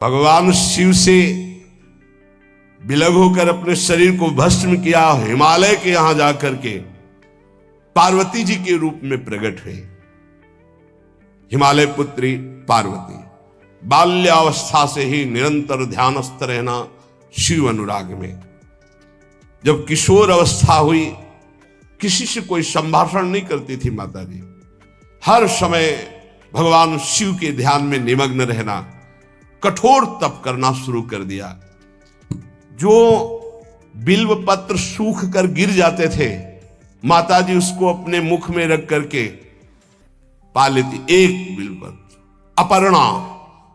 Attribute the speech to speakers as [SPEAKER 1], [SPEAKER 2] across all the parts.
[SPEAKER 1] भगवान शिव से विलग होकर अपने शरीर को भस्म किया, हिमालय के यहां जाकर के पार्वती जी के रूप में प्रकट हुए। हिमालय पुत्री पार्वती बाल्यावस्था से ही निरंतर ध्यानस्थ रहना शिव अनुराग में। जब किशोर अवस्था हुई, किसी से कोई संभाषण नहीं करती थी माता जी, हर समय भगवान शिव के ध्यान में निमग्न रहना, कठोर तप करना शुरू कर दिया। जो बिल्व पत्र सूख कर गिर जाते थे, माता जी उसको अपने मुख में रख करके पा लेती। एक बिल्व पत्र, अपर्णा,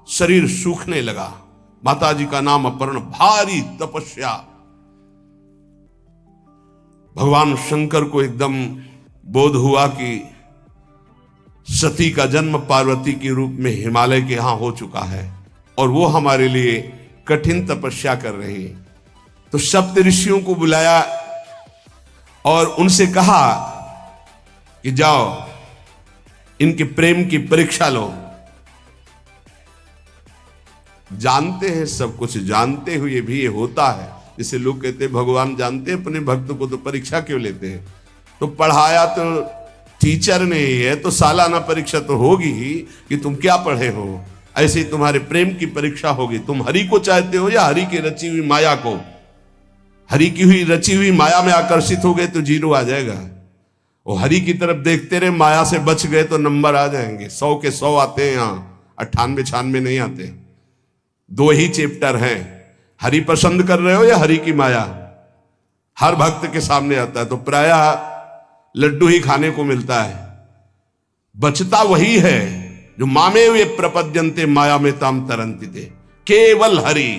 [SPEAKER 1] शरीर सूखने लगा। माता जी का नाम अपर्णा। भारी तपस्या। भगवान शंकर को एकदम बोध हुआ कि सती का जन्म पार्वती के रूप में हिमालय के यहां हो चुका है और वो हमारे लिए कठिन तपस्या कर रही है। तो सप्त ऋषियों को बुलाया और उनसे कहा कि जाओ इनके प्रेम की परीक्षा लो। जानते हैं, सब कुछ जानते हुए भी ये होता है। जैसे लोग कहते हैं भगवान जानते हैं अपने भक्त को, तो परीक्षा क्यों लेते हैं? तो पढ़ाया तो टीचर ने ही है, तो सालाना परीक्षा तो होगी ही कि तुम क्या पढ़े हो। ऐसे ही तुम्हारे प्रेम की परीक्षा होगी। तुम हरि को चाहते हो या हरि की रची हुई माया को? हरि की हुई रची हुई माया में आकर्षित हो गए तो जीरो आ जाएगा। वो हरि की तरफ देखते रहे, माया से बच गए तो नंबर आ जाएंगे। 100 के 100 आते हैं, यहाँ 98-96 नहीं आते। 2 ही चैप्टर हैं, हरि पसंद कर रहे हो या हरि की माया। हर भक्त के सामने आता है तो प्रायः लड्डू ही खाने को मिलता है। बचता वही है जो मामे वे प्रपद्यन्ते माया में ताम तरंति थे, केवल हरि।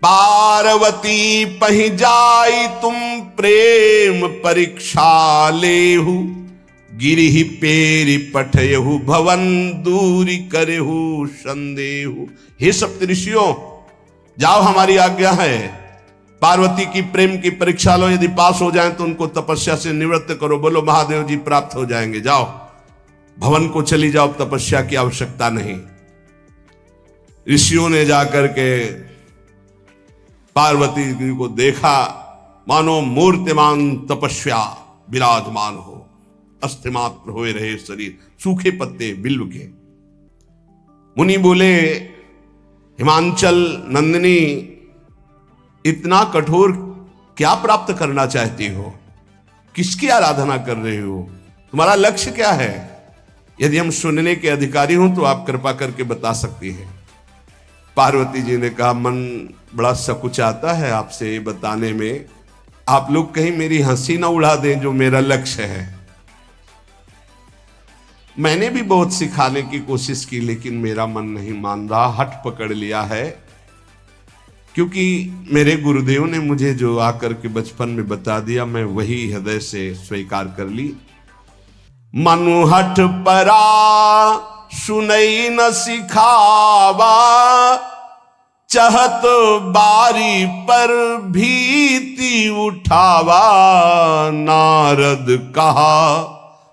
[SPEAKER 1] पार्वती पहि जाई तुम प्रेम परीक्षा लेहु, गिरिहि पेरि पठयहु भवन दूरी करेहु संदेहु। हे सप्तऋषियों, जाओ, हमारी आज्ञा है। पार्वती की प्रेम की परीक्षा लो, यदि पास हो जाएं तो उनको तपस्या से निवृत्त करो। बोलो महादेव जी प्राप्त हो जाएंगे। जाओ भवन को चली जाओ, तपस्या की आवश्यकता नहीं। ऋषियों ने जाकर के पार्वती जी को देखा, मानो मूर्तिमान तपस्या विराजमान हो, अस्थिमात्र हुए रहे शरीर, सूखे पत्ते बिल्व के। मुनि बोले, हिमांचल नंदिनी, इतना कठोर क्या प्राप्त करना चाहती हो? किसकी आराधना कर रहे हो? तुम्हारा लक्ष्य क्या है? यदि हम सुनने के अधिकारी हों तो आप कृपा करके बता सकती हैं। पार्वती जी ने कहा, मन बड़ा सकुचाता है आपसे ये बताने में। आप लोग कहीं मेरी हंसी ना उड़ा दें जो मेरा लक्ष्य है। मैंने भी बहुत सिखाने की कोशिश की, लेकिन मेरा मन नहीं मान रहा, हठ पकड़ लिया है। क्योंकि मेरे गुरुदेव ने मुझे जो आकर के बचपन में बता दिया, मैं वही हृदय से स्वीकार कर ली। मनु हठ परा सुनई न सिखावा, चहत बारी पर भीति उठावा। नारद कहा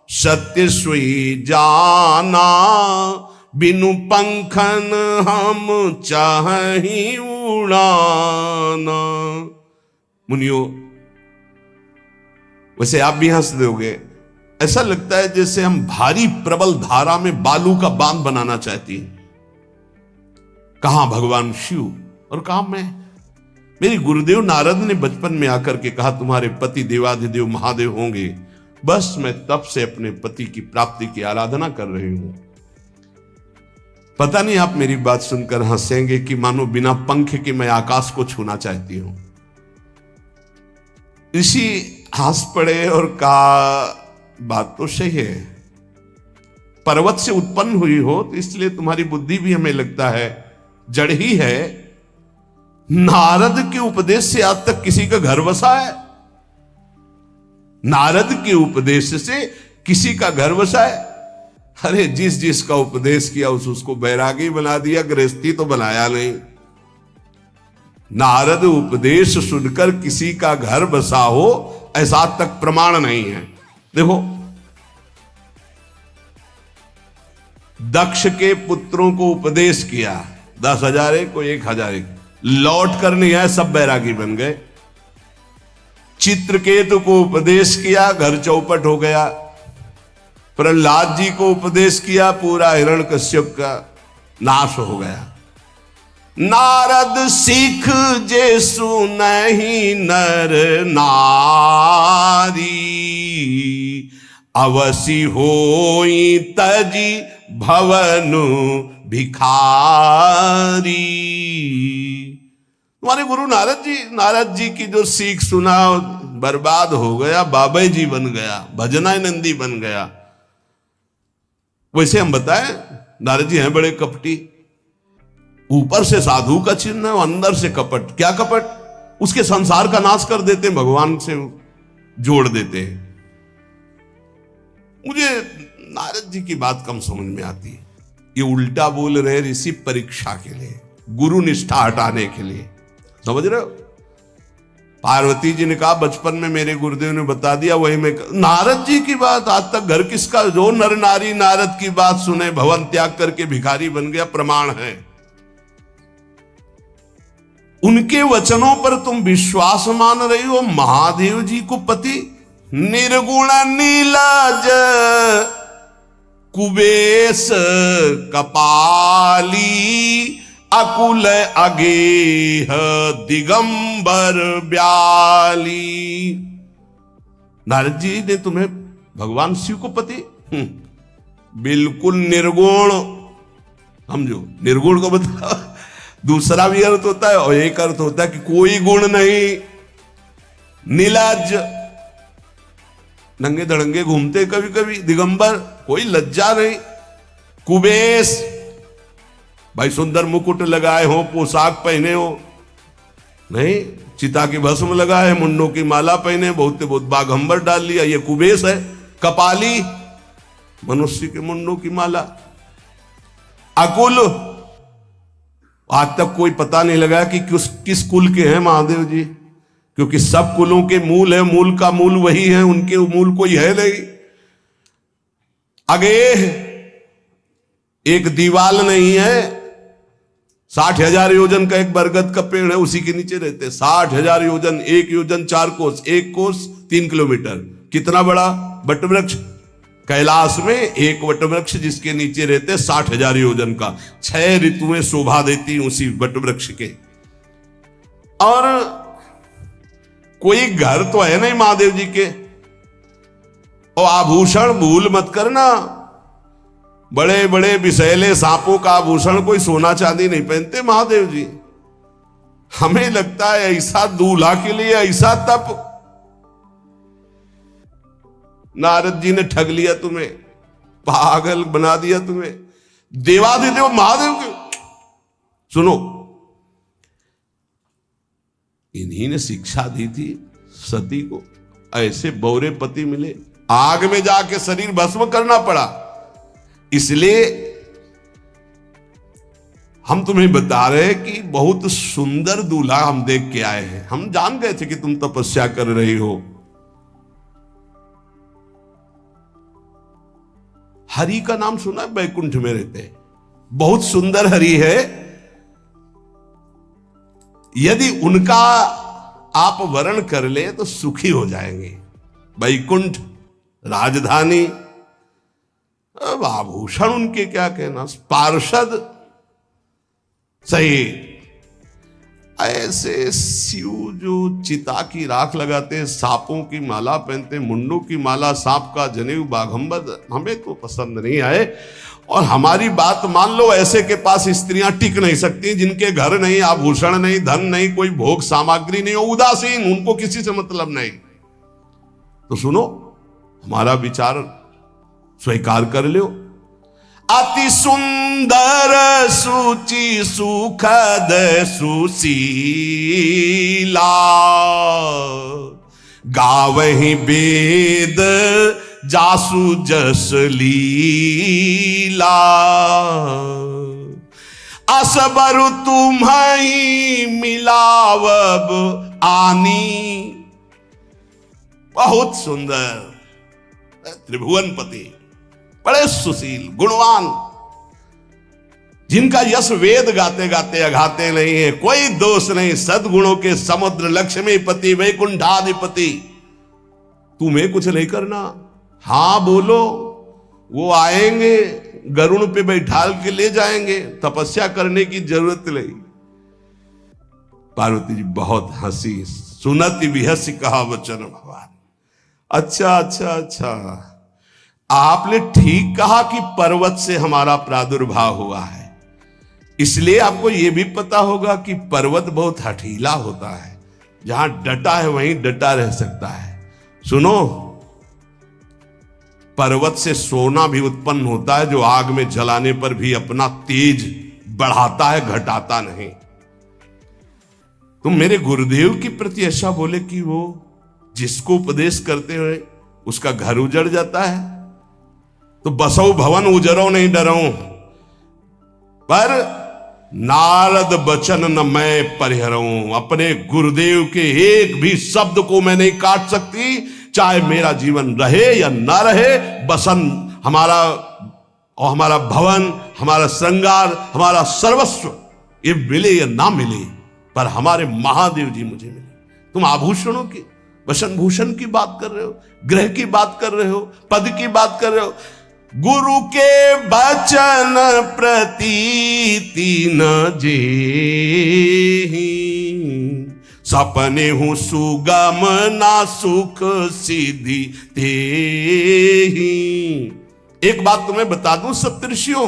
[SPEAKER 1] सत्य सोई जाना, बिनु पंखन हम चाहि उड़ाना। मुनियों, वैसे आप भी हंस दोगे। ऐसा लगता है जैसे हम भारी प्रबल धारा में बालू का बांध बनाना चाहती हैं। कहां भगवान शिव और कहां मैं? मेरे गुरुदेव नारद ने बचपन में आकर के कहा, तुम्हारे पति देवाधिदेव महादेव होंगे। बस मैं तब से अपने पति की प्राप्ति की आराधना कर रही हूं। पता नहीं आप मेरी बात सुनकर हंसेंगे कि मानो बिना पंख के मैं आकाश को छूना चाहती हूं। ऋषि हंस पड़े और कहा, बात तो सही है। पर्वत से उत्पन्न हुई हो तो इसलिए तुम्हारी बुद्धि भी हमें लगता है जड़ ही है। नारद के उपदेश से आज तक किसी का घर बसा है? नारद के उपदेश से किसी का घर बसा है? अरे जिस जिसका उपदेश किया उसको बैरागी बना दिया, गृहस्थी तो बनाया नहीं। नारद उपदेश सुनकर किसी का घर बसा हो ऐसा तक प्रमाण नहीं है। देखो, दक्ष के पुत्रों को उपदेश किया, 10,000 एक को 1,000 एक, लौट कर नहीं आए, सब बैरागी बन गए। चित्रकेतु को उपदेश किया, घर चौपट हो गया। प्रहलाद जी को उपदेश किया, पूरा हिरण्यकश्यप का नाश हो गया। नारद सीख जे सुनहि नर नारी, अवसि होई तजी भवनु भिखारी। तुम्हारे गुरु नारद जी की जो सीख सुना बर्बाद हो गया, बाबा जी बन गया, भजनानंदी बन गया। वैसे हम बताएं, नारद जी हैं बड़े कपटी, ऊपर से साधु का चिन्ह है, अंदर से कपट। क्या कपट? उसके संसार का नाश कर देते हैं, भगवान से जोड़ देते हैं। मुझे नारद जी की बात कम समझ में आती है। ये उल्टा बोल रहे ऋषि परीक्षा के लिए, गुरु निष्ठा हटाने के लिए, समझ रहे हो? पार्वती जी ने कहा बचपन में मेरे गुरुदेव ने बता दिया, वही मैं। नारद जी की बात आज तक घर किसका? जो नर नारी नारद की बात सुने भवन त्याग करके भिखारी बन गया, प्रमाण है। उनके वचनों पर तुम विश्वास मान रही हो। महादेव जी को पति निर्गुण नीलाज कुबेश कपाली, अकुल अगेह दिगंबर ब्याली। नारद जी ने तुम्हें भगवान शिव को पति बिल्कुल निर्गुण समझो। निर्गुण को बता, दूसरा भी अर्थ होता है और एक अर्थ होता है कि कोई गुण नहीं। नीलाज, नंगे धड़ंगे घूमते कभी कभी। दिगंबर, कोई लज्जा नहीं। कुबेश, भाई सुंदर मुकुट लगाए हो, पोशाक पहने हो, नहीं, चिता की भस्म लगाए, मुंडों की माला पहने, बहुत बाघंबर डाल लिया, ये कुबेश है। कपाली, मनुष्य के मुंडों की माला। अकुल, आज तक कोई पता नहीं लगा कि किस कुल के हैं महादेव जी, क्योंकि सब कुलों के मूल है, मूल का मूल वही है, उनके मूल कोई है नहीं। आगे एक दीवाल नहीं है, 60,000 योजन का एक बरगद का पेड़ है, उसी के नीचे रहते। 60,000 योजन, 1 योजन 4 कोस, 1 कोस 3 किलोमीटर। कितना बड़ा वटवृक्ष? कैलाश में एक वटवृक्ष जिसके नीचे रहते 60,000 योजन का। 6 ऋतुएं शोभा देती उसी वटवृक्ष के। और कोई घर तो है नहीं महादेव जी के। और आभूषण भूल मत करना, बड़े बड़े विषैले सांपों का आभूषण कोई सोना चांदी नहीं पहनते महादेव जी। हमें लगता है ऐसा दूल्हा के लिए ऐसा तप। नारद जी ने ठग लिया तुम्हें, पागल बना दिया तुम्हें। देवाधिदेव महादेव के सुनो, इन्हीं ने शिक्षा दी थी सती को। ऐसे बौरे पति मिले, आग में जाके शरीर भस्म करना पड़ा। इसलिए हम तुम्हें बता रहे हैं कि बहुत सुंदर दूल्हा हम देख के आए हैं। हम जान गए थे कि तुम तपस्या कर रही हो। हरि का नाम सुना? बैकुंठ में रहते हैं, बहुत सुंदर हरि है। यदि उनका आप वर्ण कर ले तो सुखी हो जाएंगे। बैकुंठ राजधानी, अब आभूषण उनके क्या कहना, पार्षद सही। ऐसे शिव जो चिता की राख लगाते हैं, सांपों की माला पहनते, मुंडों की माला, सांप का जनेऊ, बाघंबर, हमें तो पसंद नहीं आए। और हमारी बात मान लो, ऐसे के पास स्त्रियां टिक नहीं सकती जिनके घर नहीं, आभूषण नहीं, धन नहीं, कोई भोग सामग्री नहीं, उदासीन, उनको किसी से मतलब नहीं। तो सुनो, हमारा विचार स्वीकार कर लो। अति सुंदर सुचि सुखद सुशीला, गावहि वेद जासु जस लीला, असबरु तुम्हि मिलावब आनी। बहुत सुंदर त्रिभुवनपति, बड़े सुशील, गुणवान, जिनका यश वेद गाते गाते अघाते नहीं है, कोई दोष नहीं, सद्गुणों के समुद्र, लक्ष्मीपति वैकुंठाधिपति। तुम्हें कुछ नहीं करना, हां बोलो, वो आएंगे, गरुड़ पे बैठाल के ले जाएंगे, तपस्या करने की जरूरत नहीं। पार्वती जी बहुत हंसी, सुनति बिहसी कहा वचन भगवान। अच्छा अच्छा अच्छा, आपने ठीक कहा कि पर्वत से हमारा प्रादुर्भाव हुआ है, इसलिए आपको यह भी पता होगा कि पर्वत बहुत हठीला होता है, जहां डटा है वहीं डटा रह सकता है। सुनो, पर्वत से सोना भी उत्पन्न होता है, जो आग में जलाने पर भी अपना तेज बढ़ाता है, घटाता नहीं। तुम मेरे गुरुदेव के प्रति ऐसा बोले कि वो जिसको उपदेश करते हुए उसका घर उजड़ जाता है, तो बसो भवन उजरो नहीं डरो, पर नारद बचन न मैं परिहरऊं। अपने गुरुदेव के एक भी शब्द को मैं नहीं काट सकती, चाहे मेरा जीवन रहे या ना रहे। बसन हमारा और हमारा भवन, हमारा श्रृंगार, हमारा सर्वस्व, ये मिले या ना मिले, पर हमारे महादेव जी मुझे मिले। तुम आभूषणों की, वसन भूषण की बात कर रहे हो, ग्रह की बात कर रहे हो, पद की बात कर रहे हो। गुरु के बचन प्रतीति न जेहि, सपने हूं सुगम ना सुख सिद्धि तेहि। एक बात तुम्हें बता दूं सप्तऋषियों,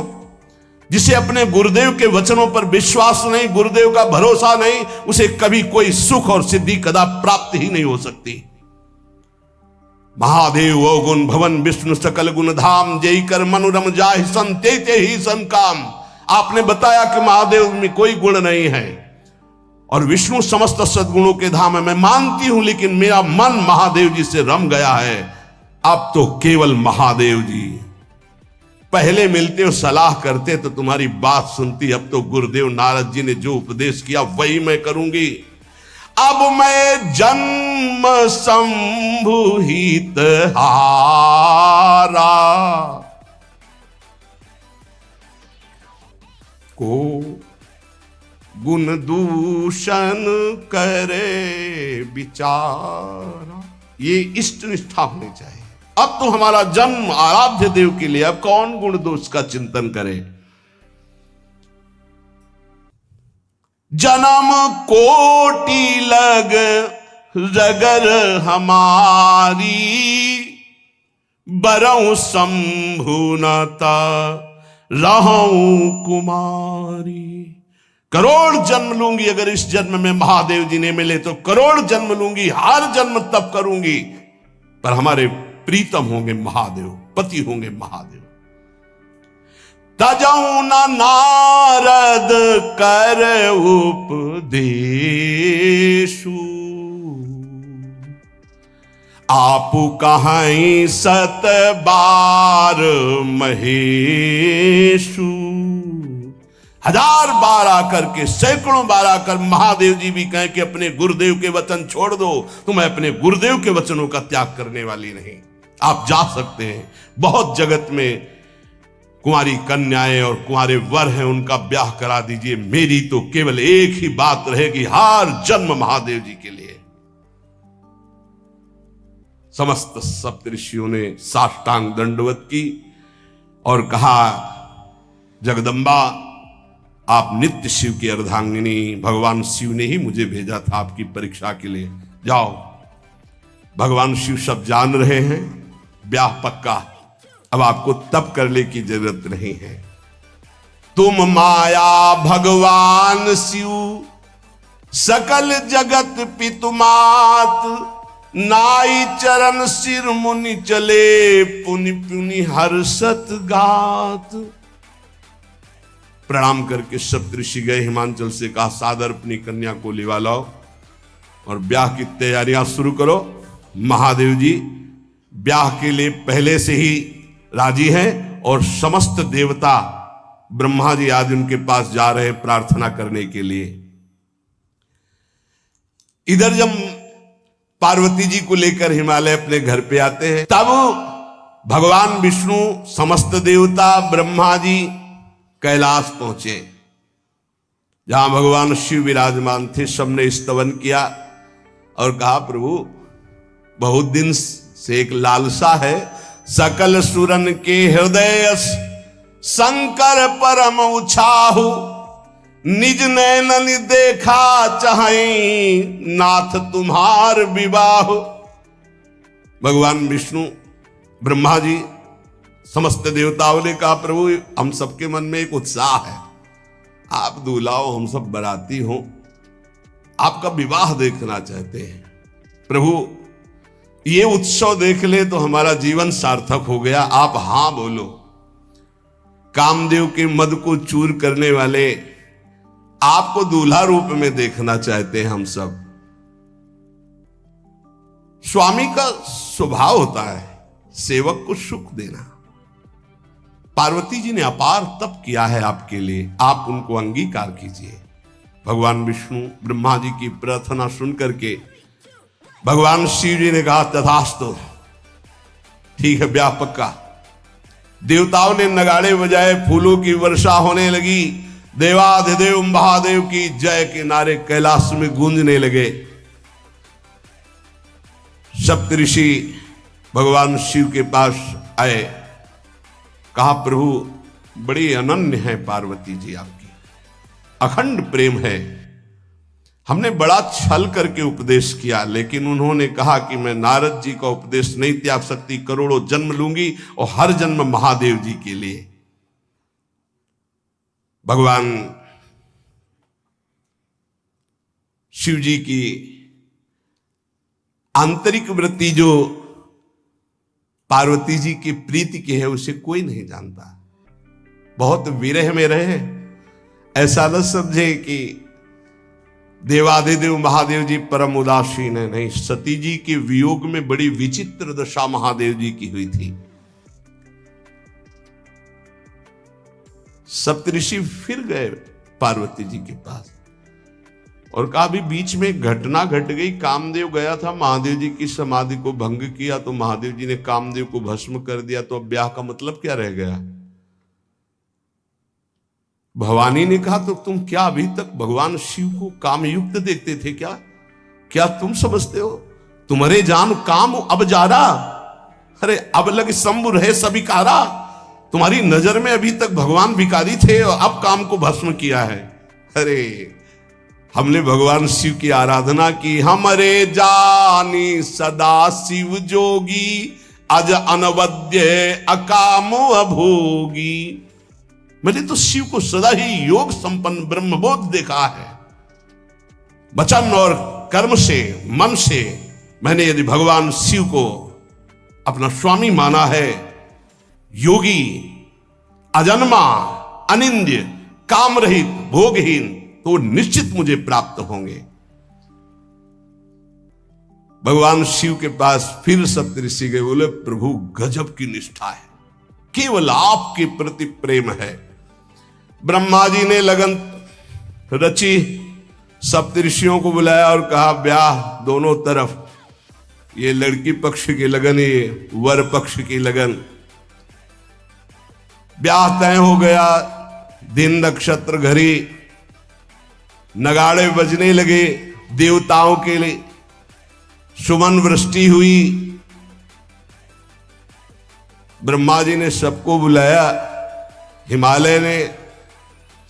[SPEAKER 1] जिसे अपने गुरुदेव के वचनों पर विश्वास नहीं, गुरुदेव का भरोसा नहीं, उसे कभी कोई सुख और सिद्धि कदा प्राप्त ही नहीं हो सकती। महादेव वो गुण भवन विष्णु सकल गुण धाम, जय कर मनुरम जाहि संते ही सन काम। आपने बताया कि महादेव में कोई गुण नहीं है और विष्णु समस्त सद्गुणों के धाम है, मैं मानती हूं, लेकिन मेरा मन महादेव जी से रम गया है। अब तो केवल महादेव जी, पहले मिलते हो सलाह करते तो तुम्हारी बात सुनती, अब तो गुरुदेव नारद जी ने जो उपदेश किया वही मैं करूंगी। अब मैं जन्म संभुहित हारा, को गुण दूषण करे विचारा। ये इष्ट निष्ठा होनी चाहिए। अब तो हमारा जन्म आराध्य देव के लिए, अब कौन गुण दोष का चिंतन करे। जन्म कोटि लग रगर हमारी, बरऊं शंभुनता रहूं कुमारी। करोड़ जन्म लूंगी, अगर इस जन्म में महादेव जी ने मिले तो करोड़ जन्म लूंगी, हर जन्म तप करूंगी, पर हमारे प्रीतम होंगे महादेव, पति होंगे महादेव। तजऊ न नारद कर उपदेशु, आपु कहीं सत बार महेशु। हजार बार आकर के, सैकड़ों बार आकर महादेव जी भी कहें कि अपने गुरुदेव के वचन छोड़ दो, तो मैं अपने गुरुदेव के वचनों का त्याग करने वाली नहीं। आप जा सकते हैं, बहुत जगत में कुंवारी कन्याएं और कुंवारे वर हैं, उनका ब्याह करा दीजिए। मेरी तो केवल एक ही बात रहेगी, हर जन्म महादेव जी के लिए। समस्त सप्तऋषियों ने साष्टांग दंडवत की और कहा, जगदम्बा आप नित्य शिव की अर्धांगिनी, भगवान शिव ने ही मुझे भेजा था आपकी परीक्षा के लिए। जाओ, भगवान शिव सब जान रहे हैं, ब्याह पक्का, अब आपको तप करने की जरूरत नहीं है। तुम माया भगवान शिव, सकल जगत पितुमात, नाई चरण सिर मुनि चले, पुनि पुनि हर्षत गात। प्रणाम करके सप्तऋषि गए, हिमांचल से कहा, सादर अपनी कन्या को लिवा लाओ और ब्याह की तैयारियां शुरू करो। महादेव जी ब्याह के लिए पहले से ही राजी हैं और समस्त देवता ब्रह्मा जी आदि उनके पास जा रहे हैं प्रार्थना करने के लिए। इधर जब पार्वती जी को लेकर हिमालय अपने घर पे आते हैं, तब भगवान विष्णु, समस्त देवता, ब्रह्मा जी कैलाश पहुंचे, जहां भगवान शिव विराजमान थे। सबने स्तवन किया और कहा, प्रभु बहुत दिन से एक लालसा है, सकल सुरन के हृदय शंकर परम उछाहु, निज नैनन देखा चाहे नाथ तुम्हार विवाह। भगवान विष्णु, ब्रह्मा जी, समस्त देवताओं ने कहा, प्रभु हम सबके मन में एक उत्साह है, आप दूल्हा हो, हम सब बराती हो, आपका विवाह देखना चाहते हैं। प्रभु ये उत्सव देख ले तो हमारा जीवन सार्थक हो गया, आप हां बोलो। कामदेव के मद को चूर करने वाले आपको दूल्हा रूप में देखना चाहते हैं हम सब। स्वामी का स्वभाव होता है सेवक को सुख देना। पार्वती जी ने अपार तप किया है आपके लिए, आप उनको अंगीकार कीजिए। भगवान विष्णु ब्रह्मा जी की प्रार्थना सुन करके भगवान शिव जी ने कहा, तथास्तु, ठीक है, ब्याह पक्का। देवताओं ने नगाड़े बजाए, फूलों की वर्षा होने लगी, देवाधिदेव महादेव की जय के नारे कैलाश में गूंजने लगे। सप्तऋषि भगवान शिव के पास आए, कहा, प्रभु बड़ी अनन्य है पार्वती जी आपकी, अखंड प्रेम है। हमने बड़ा छल करके उपदेश किया, लेकिन उन्होंने कहा कि मैं नारद जी का उपदेश नहीं त्याग सकती, करोड़ों जन्म लूंगी और हर जन्म महादेव जी के लिए। भगवान शिव जी की आंतरिक वृत्ति जो पार्वती जी की प्रीति की है उसे कोई नहीं जानता। बहुत विरह में रहे, ऐसा न समझे कि देवादिदेव महादेव जी परम उदासीन है, नहीं। सती जी के वियोग में बड़ी विचित्र दशा महादेव जी की हुई थी। सप्तऋषि फिर गए पार्वती जी के पास और कहा, भी बीच में घटना घट गई, कामदेव गया था महादेव जी की समाधि को भंग किया, तो महादेव जी ने कामदेव को भस्म कर दिया, तो अब ब्याह का मतलब क्या रह गया। भवानी ने कहा, तो तुम क्या अभी तक भगवान शिव को कामयुक्त देखते थे क्या? क्या तुम समझते हो तुम्हारे जान काम अब जा रहा? अरे अब लग शंभु रहे सबिकारा। तुम्हारी नजर में अभी तक भगवान भिखारी थे और अब काम को भस्म किया है। अरे हमने भगवान शिव की आराधना की, हमरे जानी सदा शिव जोगी, अज अनवद्य अकामो अभोगी। मैंने तो शिव को सदा ही योग संपन्न ब्रह्मबोध देखा है। वचन और कर्म से, मन से मैंने यदि भगवान शिव को अपना स्वामी माना है, योगी, अजन्मा, अनिंद्य, काम रहित, भोगहीन, तो निश्चित मुझे प्राप्त होंगे। भगवान शिव के पास फिर सप्तऋषि गए, बोले, प्रभु गजब की निष्ठा है, केवल आपके प्रति प्रेम है। ब्रह्मा जी ने लगन रची, सप्तऋषियों को बुलाया और कहा, ब्याह दोनों तरफ, ये लड़की पक्ष की लगन, ये वर पक्ष की लगन। ब्याह तय हो गया, दिन नक्षत्र घड़ी, नगाड़े बजने लगे, देवताओं के लिए सुमन वृष्टि हुई। ब्रह्मा जी ने सबको बुलाया, हिमालय ने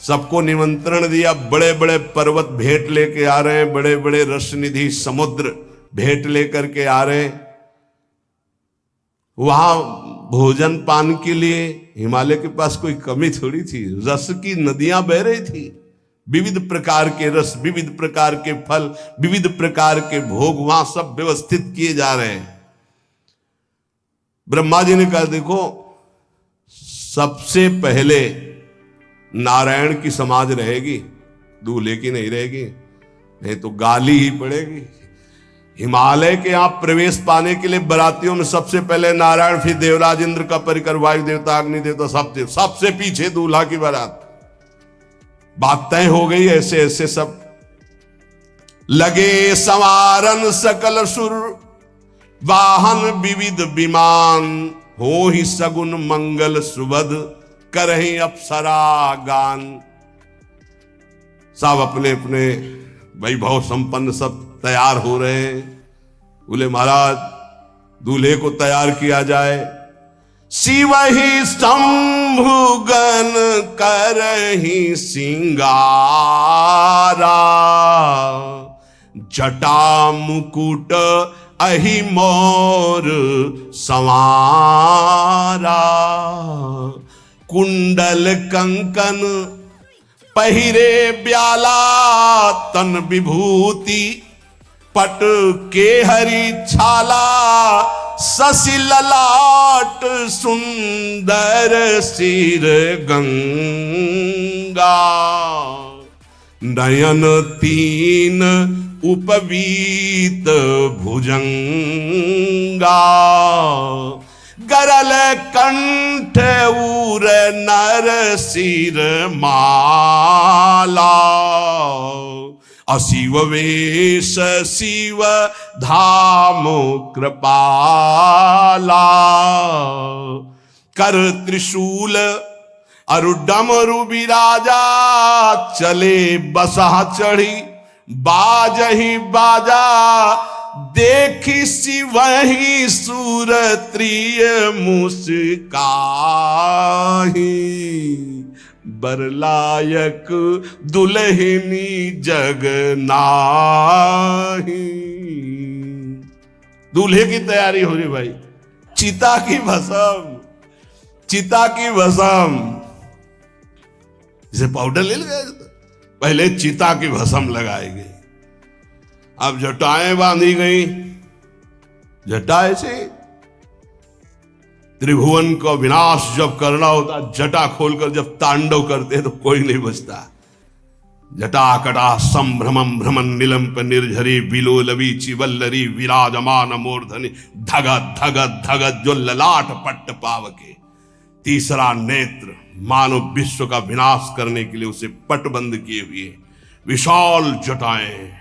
[SPEAKER 1] सबको निमंत्रण दिया, बड़े बड़े पर्वत भेंट लेके आ रहे हैं, बड़े बड़े रसनिधि समुद्र भेंट लेकर के आ रहे हैं। वहां भोजन पान के लिए हिमालय के पास कोई कमी थोड़ी थी, रस की नदियां बह रही थी, विविध प्रकार के रस, विविध प्रकार के फल, विविध प्रकार के भोग वहां सब व्यवस्थित किए जा रहे हैं। ब्रह्मा जी ने कहा, देखो सबसे पहले नारायण की समाज रहेगी, दूल्हे की नहीं रहेगी, नहीं तो गाली ही पड़ेगी। हिमालय के यहां प्रवेश पाने के लिए बरातियों में सबसे पहले नारायण, फिर देवराज इंद्र का परिकर, वायु देवता, अग्नि देवता, सबसे पीछे दूल्हा की बारात। बात तय हो गई। ऐसे ऐसे सब लगे संवारन सकल सुर, वाहन विविध विमान, हो ही सगुन मंगल सुबद, करहीं अप्सरा गान। सब अपने अपने वैभव संपन्न सब तैयार हो रहे हैं। बोले महाराज दूल्हे को तैयार किया जाए। शिव ही शंभुगन करहीं सिंगारा, जटा मुकुट अहि मोर संवारा। कुंडल कंकन पहिरे ब्याला, तन विभूति पट के हरि छाला। शशि ललाट सुंदर सिर गंगा, नयन तीन उपवीत भुजंगा। गरल कंठ उर नर सिर माला। अशिव वेश शिव धाम कृपाला। कर त्रिशूल अरु डमरु विराजा, चले बसहा चढ़ी बाजही बाजा। देखी शिवहि सुरत्रिय मुस्काही, बरलायक दुल्हनी जग नाहीं। दूल्हे की तैयारी हो रही भाई। चिता की भस्म, चिता की भस्म। इसे पाउडर ले गए, पहले चिता की भस्म लगाई गई। अब जटाएं बांधी गई। जटाएं से त्रिभुवन का विनाश जब करना होता, जटा खोलकर जब तांडव करते तो कोई नहीं बचता। जटा कटा संभ्रमम भ्रमण निलंप निर्झरी, बिलोलवी चिवल्लरी विराजमान मूर्धनि। धगत धगत धगत जो ललाट पट्ट पावके। तीसरा नेत्र मानव विश्व का विनाश करने के लिए उसे पटबंद किए हुए विशाल जटाएं।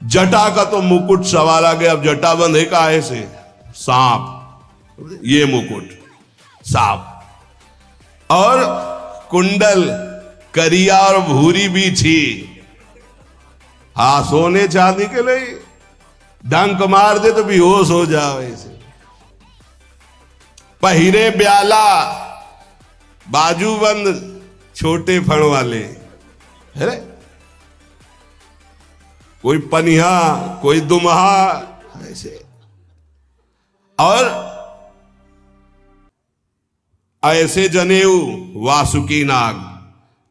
[SPEAKER 1] जटा का तो मुकुट सवारा गया। अब जटा बंध है का ऐसे सांप, ये मुकुट सांप। और कुंडल करिया और भूरी भी थी। हाँ, सोने चांदी के लिए डंक मार दे तो बेहोश हो जाओ ऐसे। पहिरे ब्याला, बाजूबंद छोटे फण वाले है। कोई पनिहा, कोई दुमहा ऐसे। और ऐसे जनेऊ वासुकी नाग,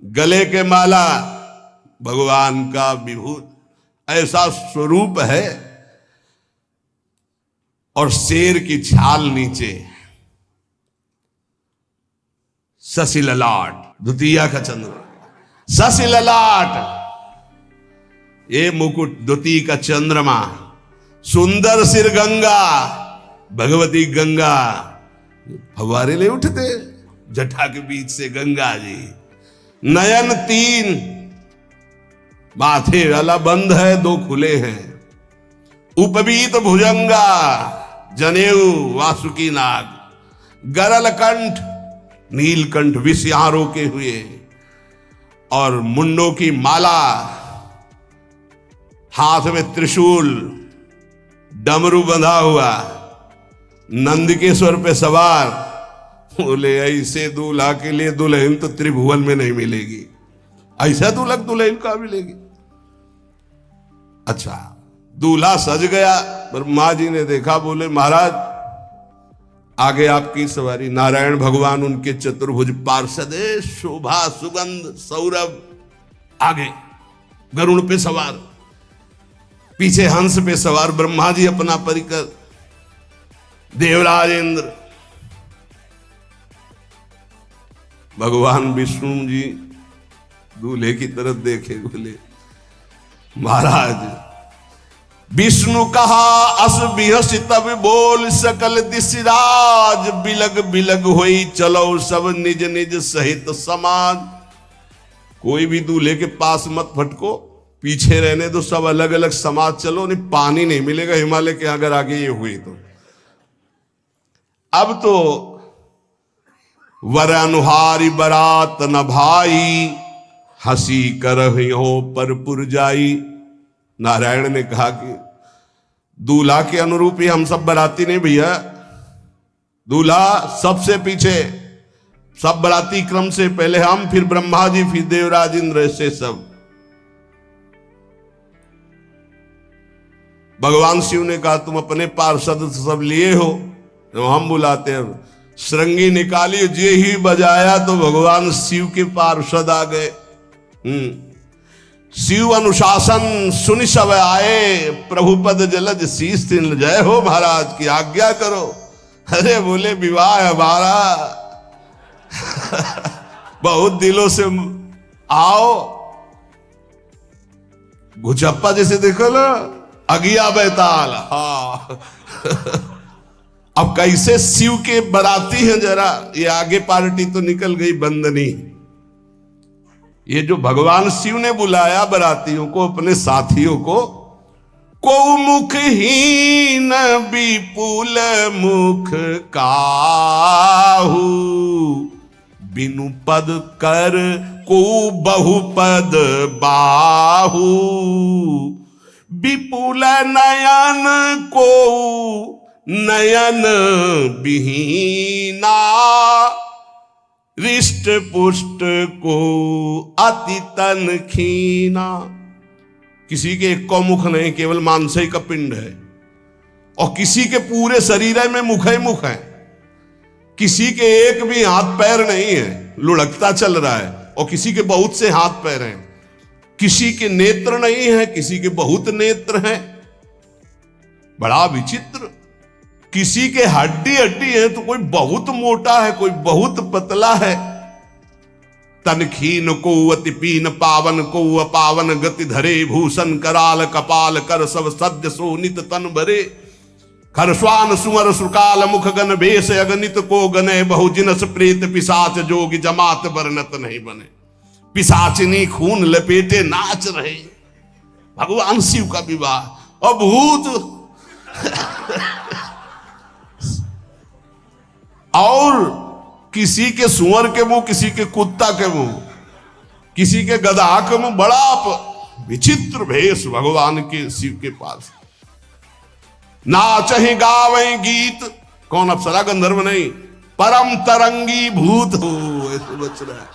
[SPEAKER 1] गले के माला भगवान का विभूत, ऐसा स्वरूप है। और शेर की छाल नीचे। शशि ललाट, द्वितीया का चंद्र, शशि ललाट, ये मुकुट द्वितीय का चंद्रमा। सुंदर सिर गंगा, भगवती गंगा। फवारे ले उठते जटा के बीच से गंगा जी। नयन तीन, माथे वाला बंद है, दो खुले हैं। उपवीत भुजंगा, जनेऊ वासुकी नाग। गरल कंठ, नीलकंठ विष यहां रोके हुए। और मुंडों की माला, हाथ में त्रिशूल, डमरू बंधा हुआ। नंदकेश्वर पे सवार। बोले ऐसे दूल्हा के लिए दुल्हन तो त्रिभुवन में नहीं मिलेगी। ऐसा दूल्हा दुल्हन का मिलेगी। अच्छा, दूल्हा सज गया। ब्रह्मा जी ने देखा, बोले महाराज आगे आपकी सवारी। नारायण भगवान उनके चतुर्भुज पार्षद, शोभा सुगंध सौरभ। आगे गरुण पे सवार, पीछे हंस पे सवार ब्रह्मा जी अपना परिकर। देवराज इंद्र, भगवान विष्णु जी दूल्हे की तरफ देखे। बोले महाराज विष्णु कहा अस बिहस तब बोल सकल दिशराज। बिलग बिलग होई चलो सब निज निज सहित समाज। कोई भी दूल्हे के पास मत फटको, पीछे रहने दो, सब अलग अलग समाज चलो। नहीं पानी नहीं मिलेगा हिमालय के अगर आगे ये हुई तो। अब तो वर अनुहारी बरात न भाई, हंसी करहियो पर पुरजाई। नारायण ने कहा कि दूल्हा के अनुरूप ही हम सब बराती नहीं भैया, दूल्हा सबसे पीछे, सब बराती क्रम से पहले हम, फिर ब्रह्मा जी, फिर देवराज इंद्र, से सब। भगवान शिव ने कहा तुम अपने पार्षद सब लिए हो, तो हम बुलाते हैं। श्रृंगी निकाली, जे ही बजाया तो भगवान शिव के पार्षद आ गए। शिव अनुशासन सुनि सब आए, प्रभुपद जलज शीस तिन, जय हो महाराज की आज्ञा करो। अरे बोले विवाह हमारा बहुत दिलों से आओ। घुचप्पा जैसे देखो ना, अगिया बैताल। हाँ अब कैसे शिव के बराती हैं, जरा ये आगे पार्टी तो निकल गई बंदनी। ये जो भगवान शिव ने बुलाया बरातियों को, अपने साथियों को मुखहीन विपुल मुख काहू, बिनु पद कर को बहुपद बाहू, विपुल नयन को नयन विहीना, रिष्ट पुष्ट को अति तन खीना। किसी के एक को मुख नहीं, केवल मांसई का पिंड है, और किसी के पूरे शरीर में मुख ही मुख है। किसी के एक भी हाथ पैर नहीं है, लुढ़कता चल रहा है, और किसी के बहुत से हाथ पैर हैं। किसी के नेत्र नहीं है, किसी के बहुत नेत्र हैं, बड़ा विचित्र। किसी के हड्डी हड्डी है, तो कोई बहुत मोटा है, कोई बहुत पतला है। तनखीन को अति पीन, पावन को अपावन, गति धरे भूषण कराल, कपाल कर सब सद्य सोनित तन भरे। खरस्वान सुअर सुकाल, मुख गन भेष अगणित को गने, बहु जिनस प्रेत पिशाच जोगी, जमात बरनत नहीं बने। पिशाचिनी खून लपेटे नाच रहे, भगवान शिव का विवाह। और भूत और किसी के सुअर के मुंह, किसी के कुत्ता के मुंह, किसी के गधा के मुंह, बड़ा विचित्र भेष भगवान के शिव के पास। नाचहि गावे गीत, कौन अप्सरा गंधर्व नहीं, परम तरंगी भूत हो, ऐसे बच रहा है।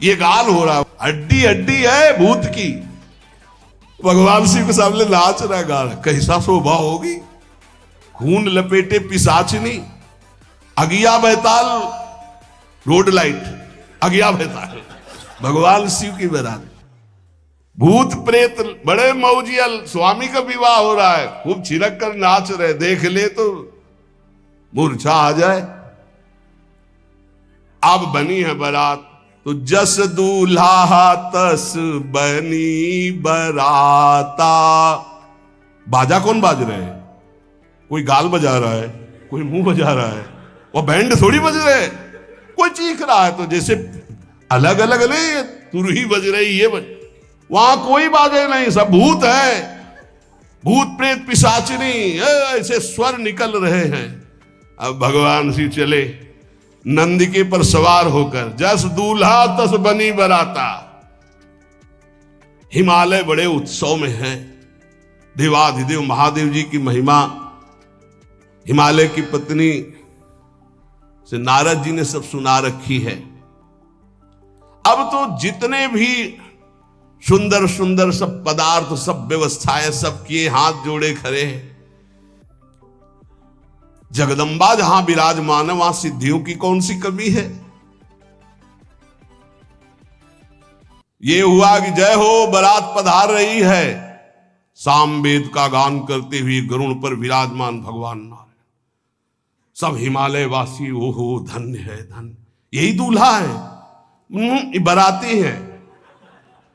[SPEAKER 1] ये गान हो रहा है, हड्डी हड्डी है भूत की, भगवान शिव के सामने नाच रहा है, गा रहा। कैसा शोभा होगी, खून लपेटे पिशाचिनी, अगिया बैताल, रोड लाइट, अगिया बैताल, भगवान शिव की बारात। भूत प्रेत बड़े मौजियल, स्वामी का विवाह हो रहा है, खूब छिड़क कर नाच रहे, देख ले तो मूर्छा आ जाए। अब बनी है बारात, तो जस दूल्हा तस बनी बराता। बाजा कौन बाज रहे हैं? कोई गाल बजा रहा है, कोई मुंह बजा रहा है, वो बैंड थोड़ी बज रहे, कोई चीख रहा है। तो जैसे अलग अलग नहीं, तुरही बज रही, ये बज, वहां कोई बाजे नहीं, सब भूत है, भूत प्रेत पिशाचिनी, ऐसे स्वर निकल रहे हैं। अब भगवान श्री चले नंदिके पर सवार होकर, जस दूल्हा तस बनी बराता। हिमालय बड़े उत्सव में है, देवाधिदेव महादेव जी की महिमा हिमालय की पत्नी से नारद जी ने सब सुना रखी है। अब तो जितने भी सुंदर सुंदर सब पदार्थ, सब व्यवस्थाएं, सब किए, हाथ जोड़े खड़े हैं। जगदम्बा जहां विराजमान है, वहां सिद्धियों की कौन सी कमी है। ये हुआ कि जय हो बारात पधार रही है, सामवेद का गान करते हुए गरुड़ पर विराजमान भगवान नारायण। सब हिमालय वासी ओहो धन्य है, धन्य, यही दूल्हा है, बाराती है।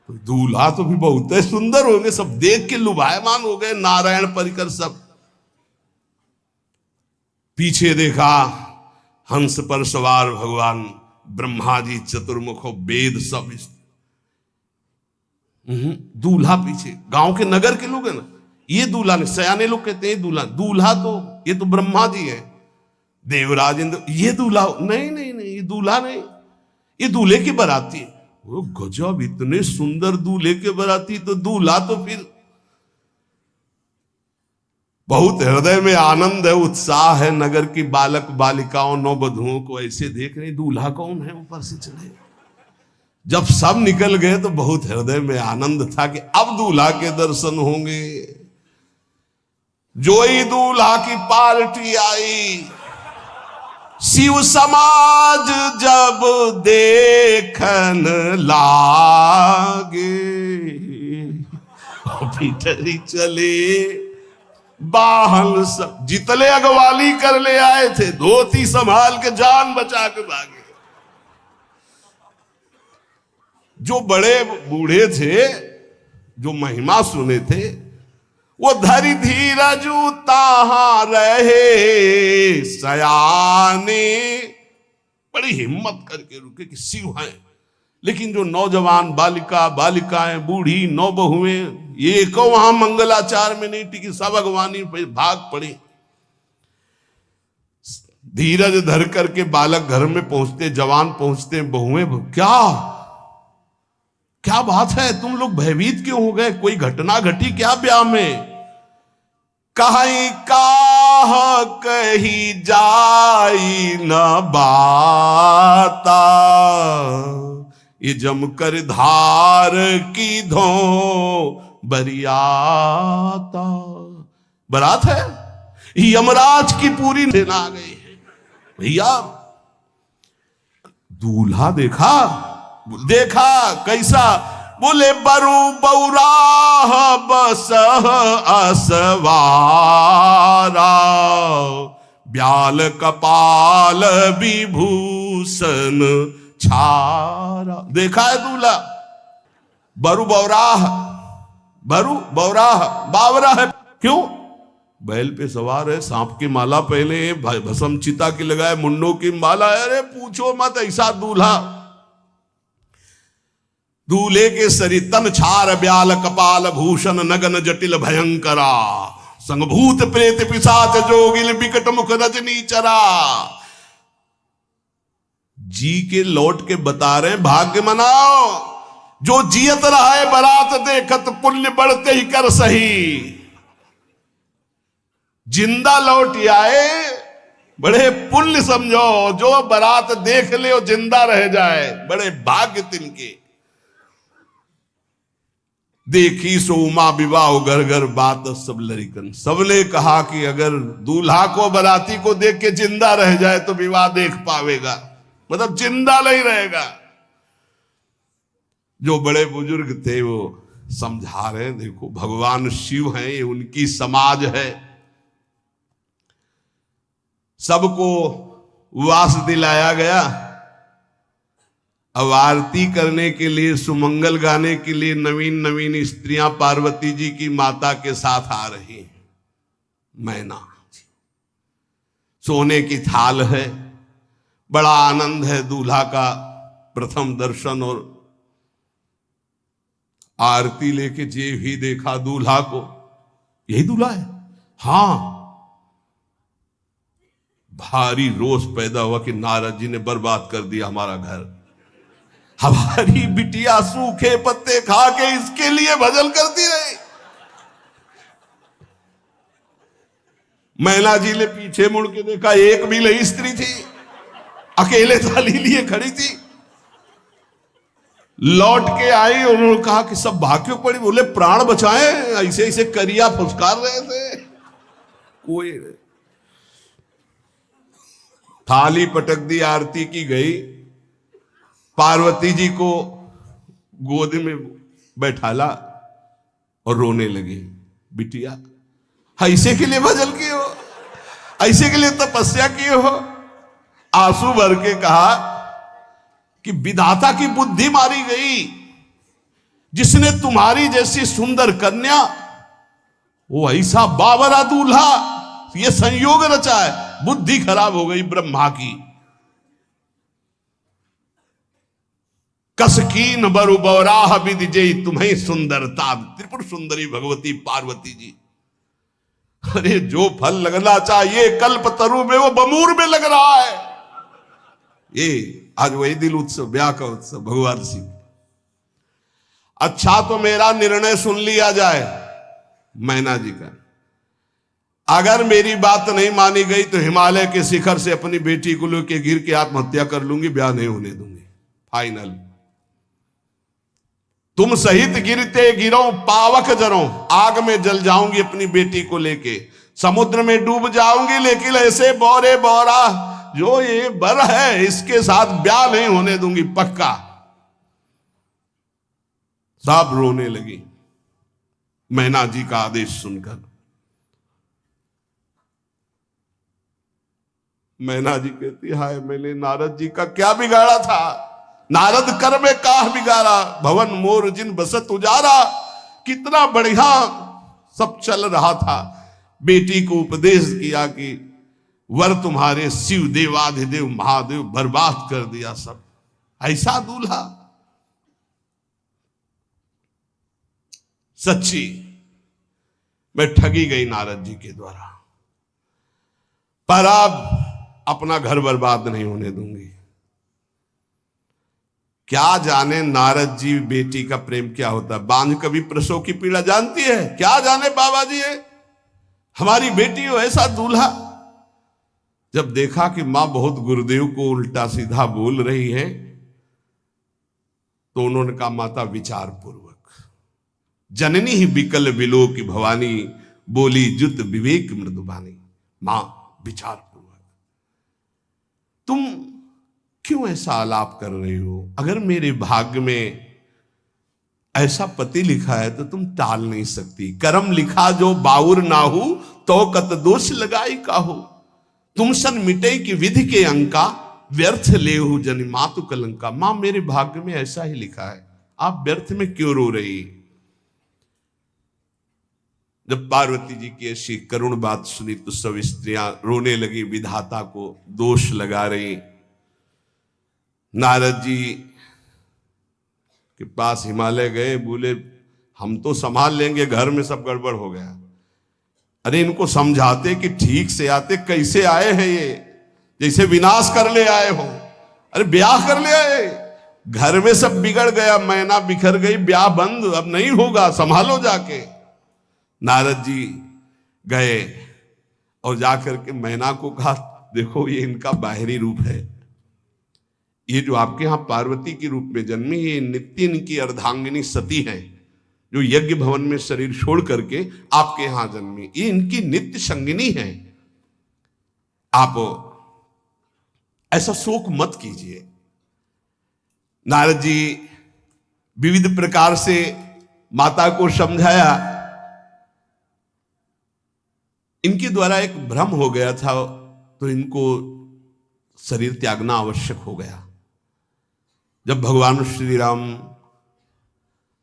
[SPEAKER 1] दूल्हा तो भी बहुत सुंदर होंगे, सब देख के लुभायमान हो गए, नारायण परिकर सब। पीछे देखा हंस पर सवार भगवान ब्रह्मा जी, चतुर्मुख, वेद सब। दूल्हा पीछे, गांव के नगर के लोग है ना, ये दूल्हा नहीं, सयाने लोग कहते हैं दूल्हा। दूल्हा तो ये तो ब्रह्मा जी है, देवराज इंद्र, ये दूल्हा? नहीं नहीं नहीं, ये दूल्हा नहीं, ये दूल्हे की बाराती है। वो गजब, इतने सुंदर दूल्हे के बाराती, तो दूल्हा तो फिर बहुत हृदय में आनंद है, उत्साह है। नगर की बालक बालिकाओं नौबधुओं को ऐसे देख रहे, दूल्हा कौन है ऊपर से चले। जब सब निकल गए तो बहुत हृदय में आनंद था कि अब दूल्हा के दर्शन होंगे। जोई दूल्हा की पार्टी आई, शिव समाज जब देखन लागे, भीतरी चले बाहन सब, जितने अगवाली कर ले आए थे धोती संभाल के जान बचा के भागे। जो बड़े बूढ़े थे, जो महिमा सुने थे, वो धरि धीरज ताहा रहे सयाने, बड़ी हिम्मत करके रुके कि शिव हैं। लेकिन जो नौजवान बालिकाएं, बूढ़ी नौबहुएं, ये को वहां मंगलाचार में नहीं टिकी, सब अगवानी पे भाग पड़ी। धीरज धर करके बालक घर में पहुंचते, जवान पहुंचते, बहुएं, क्या बात है, तुम लोग भयभीत क्यों हो गए? कोई घटना घटी क्या ब्याह में? कहीं काह कही जाई न बाता, ये जमकर धार की धो बरियाता। बारात है, यमराज की पूरी सेना आ गई है। भैया दूल्हा देखा कैसा? बोले बरु बौराह बस असवारा, ब्याल कपाल विभूषण छारा। देखा है दूल्हा? बरु बौराह, बावरा है। क्यों? बैल पे सवार है, सांप की माला पहने, भस्म चिता की लगाए, मुंडों की माला। अरे पूछो मत, ऐसा दूल्हा। दूल्हे के शरीर तन छार ब्याल कपाल भूषण नगन जटिल भयंकरा, संगभूत प्रेत पिशाच जोगिल बिकट मुख रजनी चरा। जी के लौट के बता रहे, भाग्य मनाओ, जो जियत रहा है बारात देखत, पुण्य बढ़ते ही कर सही। जिंदा लौट आए, बड़े पुण्य समझो। जो बारात देख ले वो जिंदा रह जाए, बड़े भाग्य तिनके। देखी सो उमा विवाह घर घर बात सब लरिकन। सबने कहा कि अगर दूल्हा को बाराती को देख के जिंदा रह जाए तो विवाह देख पावेगा, मतलब जिंदा नहीं रहेगा। जो बड़े बुजुर्ग थे वो समझा रहे, देखो भगवान शिव हैं, ये उनकी समाज है। सबको वास दिलाया गया। अब आरती करने के लिए, सुमंगल गाने के लिए नवीन नवीन स्त्रियां पार्वती जी की माता के साथ आ रही हैं। मैना सोने की थाल है, बड़ा आनंद है। दूल्हा का प्रथम दर्शन और आरती लेके जे भी देखा दूल्हा को, यही दूल्हा है। हां, भारी रोष पैदा हुआ कि नारद जी ने बर्बाद कर दिया हमारा घर। हमारी बिटिया सूखे पत्ते खा के इसके लिए भजन करती रही। मैना जी ने पीछे मुड़ के देखा, एक भी नहीं स्त्री थी, अकेले थाली लिए खड़ी थी। लौट के आई, उन्होंने कहा कि सब भाग्यों पड़ी। बोले प्राण बचाए, ऐसे ऐसे करिया फुसकार रहे थे। कोई थाली पटक दी, आरती की गई। पार्वती जी को गोद में बैठाला और रोने लगी। बिटिया ऐसे के लिए भजन किए हो, ऐसे के लिए तपस्या किए हो? आंसू भर के कहा कि विधाता की बुद्धि मारी गई। जिसने तुम्हारी जैसी सुंदर कन्या, वो ऐसा बावरा दूल्हा, ये संयोग रचा है। बुद्धि खराब हो गई ब्रह्मा की। कसकीन बरु बौराह विद जय तुम्हें सुंदरता। त्रिपुर सुंदरी भगवती पार्वती जी अरे जो फल लगना चाहिए कल्प तरु में वो बमूर में लग रहा है। ये आज वही दिल उत्सव, ब्याह का उत्सव भगवान शिव। अच्छा तो मेरा निर्णय सुन लिया जाए मैना जी का, अगर मेरी बात नहीं मानी गई तो हिमालय के शिखर से अपनी बेटी को लेकर गिर के आत्महत्या कर लूंगी, ब्याह नहीं होने दूंगी, फाइनल। तुम सहित गिरते गिरो पावक जरो, आग में जल जाऊंगी अपनी बेटी को लेके, समुद्र में डूब जाऊंगी, लेकिन ऐसे बोरे बोरा जो ये बर है इसके साथ ब्याह नहीं होने दूंगी, पक्का। सब रोने लगी मैना जी का आदेश सुनकर। मैना जी कहती, हाय मैंने नारद जी का क्या बिगाड़ा था, नारद कर में काह बिगाड़ा, भवन मोर जिन बसत उजारा। कितना बढ़िया सब चल रहा था, बेटी को उपदेश किया कि वर तुम्हारे शिव देवाधिदेव महादेव, बर्बाद कर दिया सब। ऐसा दूल्हा, सच्ची मैं ठगी गई नारद जी के द्वारा, पर अब अपना घर बर्बाद नहीं होने दूंगी। क्या जाने नारद जी बेटी का प्रेम क्या होता है, बांझ कभी प्रसव की पीड़ा जानती है, क्या जाने बाबा जी है हमारी बेटी हो ऐसा दूल्हा। जब देखा कि मां बहुत गुरुदेव को उल्टा सीधा बोल रही है तो उन्होंने कहा, माता विचार पूर्वक। जननी ही विकल विलो की भवानी, बोली जुत विवेक मृदुबानी। मां विचार पूर्वक, तुम क्यों ऐसा आलाप कर रही हो, अगर मेरे भाग्य में ऐसा पति लिखा है तो तुम टाल नहीं सकती। कर्म लिखा जो बाउर ना हो तो कत दोष लगाई काहो, तुम सन मिटे की विधि के अंका, व्यर्थ ले हो जन मातु कलंका। मां मेरे भाग्य में ऐसा ही लिखा है, आप व्यर्थ में क्यों रो रही। जब पार्वती जी की ऐसी करुण बात सुनी तो सब स्त्रियां रोने लगी, विधाता को दोष लगा रही। नारद जी के पास हिमालय गए, बोले हम तो संभाल लेंगे, घर में सब गड़बड़ हो गया। अरे इनको समझाते कि ठीक से आते, कैसे आए हैं ये, जैसे विनाश कर ले आए हो। अरे ब्याह कर ले आए, घर में सब बिगड़ गया, मैना बिखर गई, ब्याह बंद, अब नहीं होगा, संभालो जाके। नारद जी गए और जाकर के मैना को कहा, देखो ये इनका बाहरी रूप है, ये जो आपके यहां पार्वती के रूप में जन्मी, ये नित्य इनकी अर्धांगिनी सती है, जो यज्ञ भवन में शरीर छोड़ करके आपके यहां जन्मी, ये इनकी नित्य संगिनी है। आप ऐसा शोक मत कीजिए। नारद जी विविध प्रकार से माता को समझाया। इनके द्वारा एक भ्रम हो गया था तो इनको शरीर त्यागना आवश्यक हो गया। जब भगवान श्री राम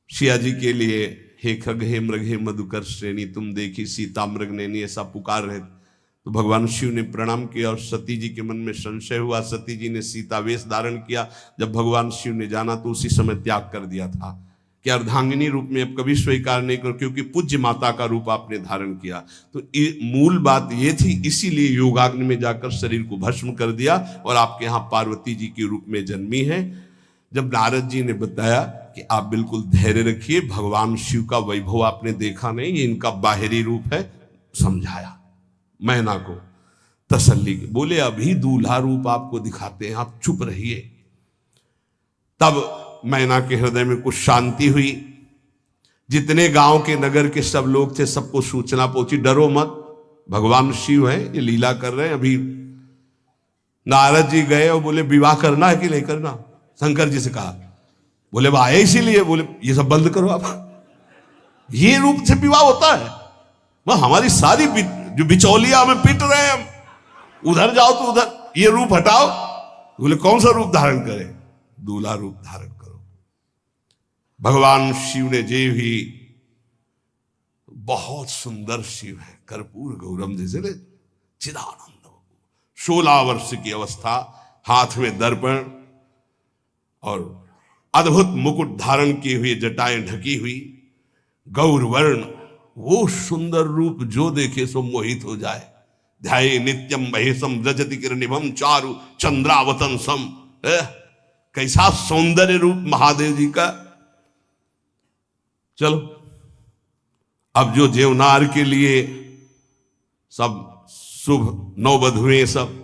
[SPEAKER 1] सिया जी के लिए हे खग हे मृग हे मधुकर श्रेणी तुम देखी सीता मृग नैनी ऐसा पुकार रहे, तो भगवान शिव ने प्रणाम किया और सती जी के मन में संशय हुआ। सती जी ने सीता वेश धारण किया। जब भगवान शिव ने जाना तो उसी समय त्याग कर दिया था कि अर्धांगिनी रूप में अब कभी स्वीकार नहीं करो, क्योंकि पूज्य माता का रूप आपने धारण किया। तो मूल बात ये थी, इसीलिए योगाग्नि में जाकर शरीर को भस्म कर दिया और आपके यहाँ पार्वती जी के रूप में जन्मी है। जब नारद जी ने बताया कि आप बिल्कुल धैर्य रखिए, भगवान शिव का वैभव आपने देखा नहीं, ये इनका बाहरी रूप है, समझाया मैना को तसल्ली के। बोले अभी दूल्हा रूप आपको दिखाते हैं, आप चुप रहिए। तब मैना के हृदय में कुछ शांति हुई। जितने गांव के नगर के सब लोग थे सबको सूचना पहुंची, डरो मत, भगवान शिव है, ये लीला कर रहे हैं। अभी नारद जी गए और बोले विवाह करना है कि नहीं करना, शंकर जी से कहा। बोले आए इसीलिए, बोले ये सब बंद करो आप, ये रूप से विवाह होता है, वह हमारी सारी जो बिचौलिया में पीट रहे हैं हम, उधर जाओ तो उधर, ये रूप हटाओ। बोले कौन सा रूप धारण करें, दूल्हा रूप धारण करो। भगवान शिव ने जे भी, बहुत सुंदर शिव है, कर्पूर गौरम जैसे चिदानंद, 16 वर्ष की अवस्था, हाथ में दर्पण और अद्भुत मुकुट धारण किए हुए, जटाएं ढकी हुई, गौर वर्ण, वो सुंदर रूप जो देखे सो मोहित हो जाए। ध्याये नित्यम महेशम रजति किरणिभम चारु चंद्रावतंसम। कैसा सौंदर्य रूप महादेव जी का। चलो अब जो जेवनार के लिए सब शुभ नववधुएं सब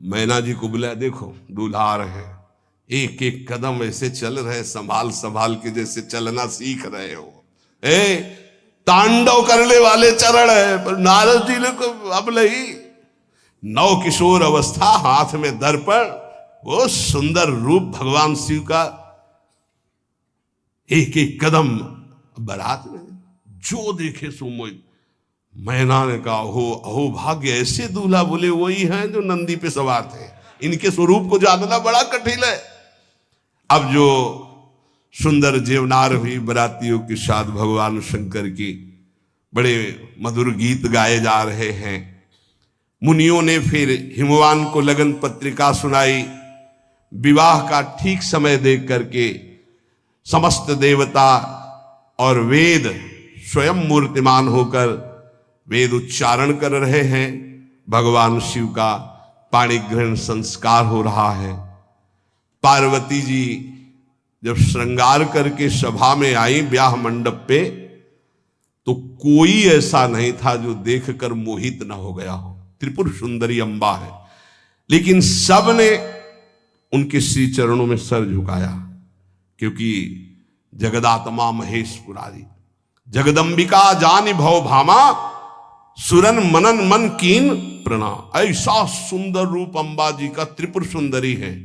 [SPEAKER 1] मैना जी को बुलाया, देखो दूल्हा आ रहे हैं, एक एक कदम ऐसे चल रहे, संभाल संभाल के जैसे चलना सीख रहे हो। तांडव करने वाले चरण है, पर नारद जी ने को अब नहीं, नव किशोर अवस्था, हाथ में दर्पण, वो सुंदर रूप भगवान शिव का, एक एक कदम बारात में जो देखे सो मोहित। मैना ने कहा हो अहो भाग्य, ऐसे दूल्हा बोले वही हैं जो नंदी पे सवार थे, इनके स्वरूप को जानना बड़ा कठिन है। अब जो सुंदर जेवनार हुई बरातियों के साथ भगवान शंकर की बड़े मधुर गीत गाए जा रहे हैं। मुनियों ने फिर हिमवान को लगन पत्रिका सुनाई। विवाह का ठीक समय देख करके समस्त देवता और वेद स्वयं मूर्तिमान होकर वेद उच्चारण कर रहे हैं। भगवान शिव का पाणी ग्रहण संस्कार हो रहा है। पार्वती जी जब श्रृंगार करके सभा में आई ब्याह मंडप पे, तो कोई ऐसा नहीं था जो देखकर मोहित न हो गया हो। त्रिपुर सुंदरी अंबा है, लेकिन सब ने उनके श्री चरणों में सर झुकाया, क्योंकि जगदात्मा महेश पुरारी जगदंबिका जानि भव भामा सुरन मनन मन कीन प्रणाम। ऐसा सुंदर रूप अंबा जी का त्रिपुर सुंदरी है।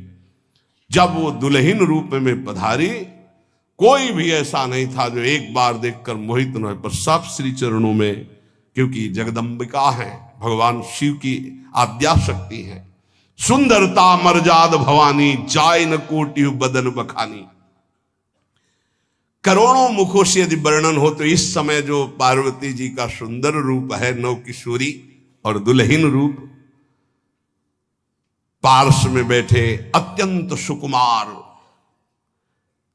[SPEAKER 1] जब वो दुल्हन रूप में पधारी, कोई भी ऐसा नहीं था जो एक बार देखकर मोहित न हो, पर सब श्री चरणों में, क्योंकि जगदंबिका है, भगवान शिव की आद्या शक्ति है। सुंदरता मर्जाद भवानी जाय न कोटि बदन बखानी। करोड़ों मुखों से यदि वर्णन हो तो इस समय जो पार्वती जी का सुंदर रूप है, नव किशोरी और दुल्हन रूप, पार्श्व में बैठे अत्यंत सुकुमार,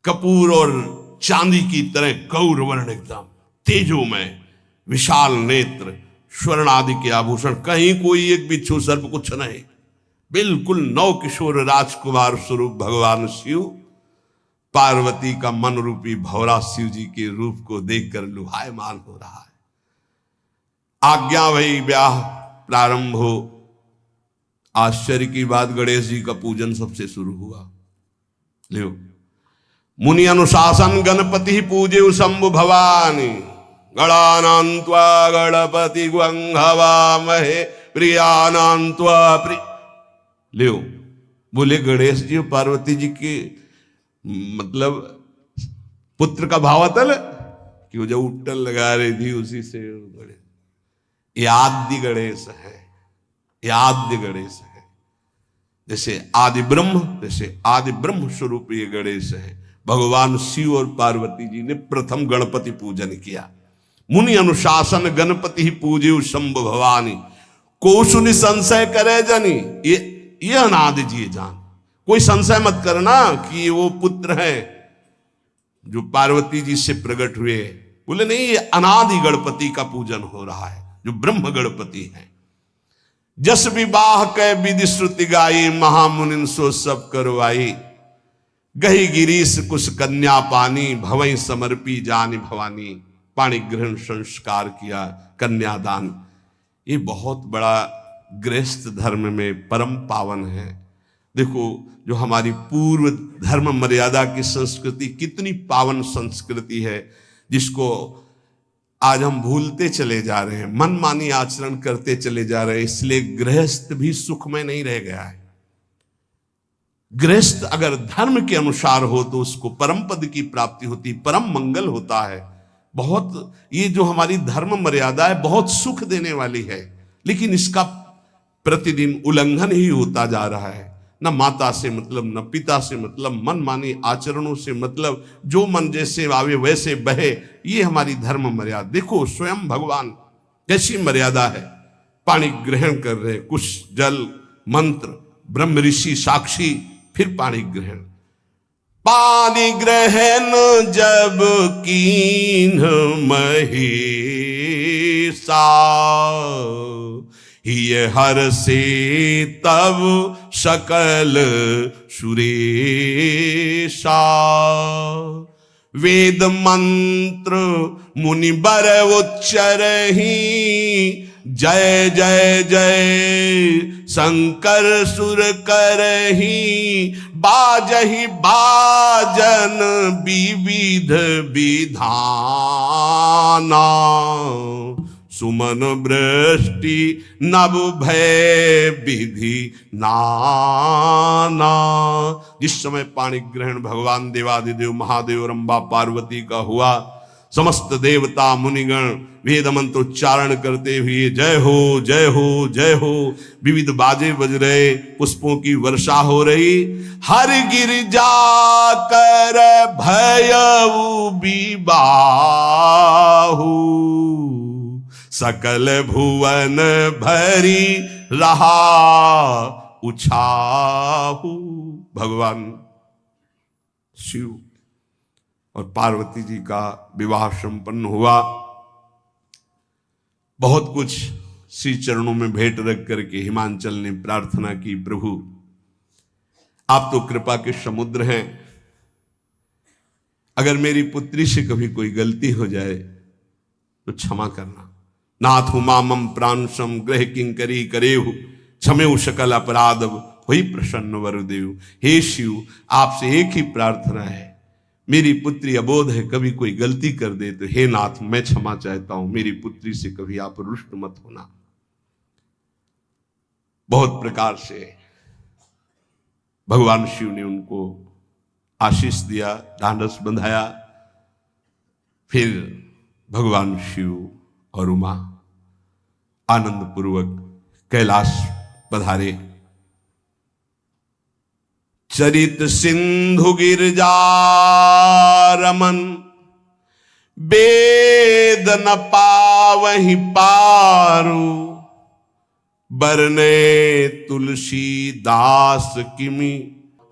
[SPEAKER 1] कपूर और चांदी की तरह गौर वर्ण, एकदम तेजोमय, विशाल नेत्र, स्वर्ण आदि के आभूषण, कहीं कोई एक बिच्छू सर्प कुछ नहीं, बिल्कुल नव किशोर राजकुमार स्वरूप भगवान शिव। पार्वती का मन रूपी भौरा शिव जी के रूप को देखकर लुभायमान हो रहा है। आज्ञा भई ब्याह प्रारंभ हो। आश्चर्य की बात, गणेश जी का पूजन सबसे शुरू हुआ। लियो, मुनि अनुशासन गणपति पूजे शंभु भवानी, गणानान्त्वा गणपति ग्वंघवामहे प्रियानान्त्वा प्रिय। लियो, बोले गणेश जी पार्वती जी के मतलब पुत्र का भावातल कि वो जो उट्टल लगा रही थी उसी से गणेश, ये आद्य गणेश है, ये आद्य गणेश है। जैसे आदि ब्रह्म, जैसे आदि ब्रह्म स्वरूप ये गणेश है। भगवान शिव और पार्वती जी ने प्रथम गणपति पूजन किया। मुनि अनुशासन गणपति पूजे शंभु भवानी, कोशुनि संशय करे जनी। ये अनादि जी जान, कोई संशय मत करना कि वो पुत्र है जो पार्वती जी से प्रकट हुए। बोले नहीं, ये अनादि गणपति का पूजन हो रहा है, जो ब्रह्म गणपति है। जस विवाह कै विधि श्रुति गाई, महामुनिन सो सब करवाई। गही गिरीश कुश कन्या पानी, भवई समर्पी जानी भवानी। पाणी ग्रहण संस्कार किया, कन्यादान। ये बहुत बड़ा गृहस्थ धर्म में परम पावन है। देखो, जो हमारी पूर्व धर्म मर्यादा की संस्कृति कितनी पावन संस्कृति है, जिसको आज हम भूलते चले जा रहे हैं, मनमानी आचरण करते चले जा रहे हैं। इसलिए गृहस्थ भी सुखमय नहीं रह गया है। गृहस्थ अगर धर्म के अनुसार हो तो उसको परम पद की प्राप्ति होती, परम मंगल होता है। बहुत ये जो हमारी धर्म मर्यादा है बहुत सुख देने वाली है, लेकिन इसका प्रतिदिन उल्लंघन ही होता जा रहा है। न माता से मतलब, न पिता से मतलब, मनमानी आचरणों से मतलब, जो मन जैसे आवे वैसे बहे, ये हमारी धर्म मर्यादा। देखो स्वयं भगवान कैसी मर्यादा है, पानी ग्रहण कर रहे, कुछ जल मंत्र, ब्रह्म ऋषि साक्षी, फिर पानी ग्रहण। पानी ग्रहण जब कीन्ह महेशा, ये हर से तब सकल सुरेशा। वेद मंत्र मुनि बर उच्चरहि, जय जय जय शंकर सुर करहि। बाजहि बाजन विविध विधाना, सुमन वृष्टि नभ भय विधि नाना। जिस समय पाणी ग्रहण भगवान देवादिदेव महादेव रंबा पार्वती का हुआ, समस्त देवता मुनिगण वेद मंत्रोच्चारण करते हुए जय हो जय हो जय हो, विविध बाजे बज रहे, पुष्पों की वर्षा हो रही। हर गिरिजा कर भयउ विबाहु, सकल भुवन भरी रहा उछाहु। भगवान शिव और पार्वती जी का विवाह संपन्न हुआ। बहुत कुछ श्री चरणों में भेंट रख करके हिमांचल ने प्रार्थना की, प्रभु आप तो कृपा के समुद्र हैं, अगर मेरी पुत्री से कभी कोई गलती हो जाए तो क्षमा करना। नाथ मामम प्रांशम ग्रह किंकरी करेहु, क्षमेउ सकल अपराध हुई प्रसन्न वरुदेव। हे शिव, आपसे एक ही प्रार्थना है, मेरी पुत्री अबोध है, कभी कोई गलती कर दे तो हे नाथ मैं क्षमा चाहता हूं, मेरी पुत्री से कभी आप रुष्ट मत होना। बहुत प्रकार से भगवान शिव ने उनको आशीष दिया, ढांढस बंधाया। फिर भगवान शिव और उमा आनंद पूर्वक कैलाश पधारे। चरित सिंधु गिरजा रमन, वेद न पावहि पारू। बरने तुलसी दास किमि,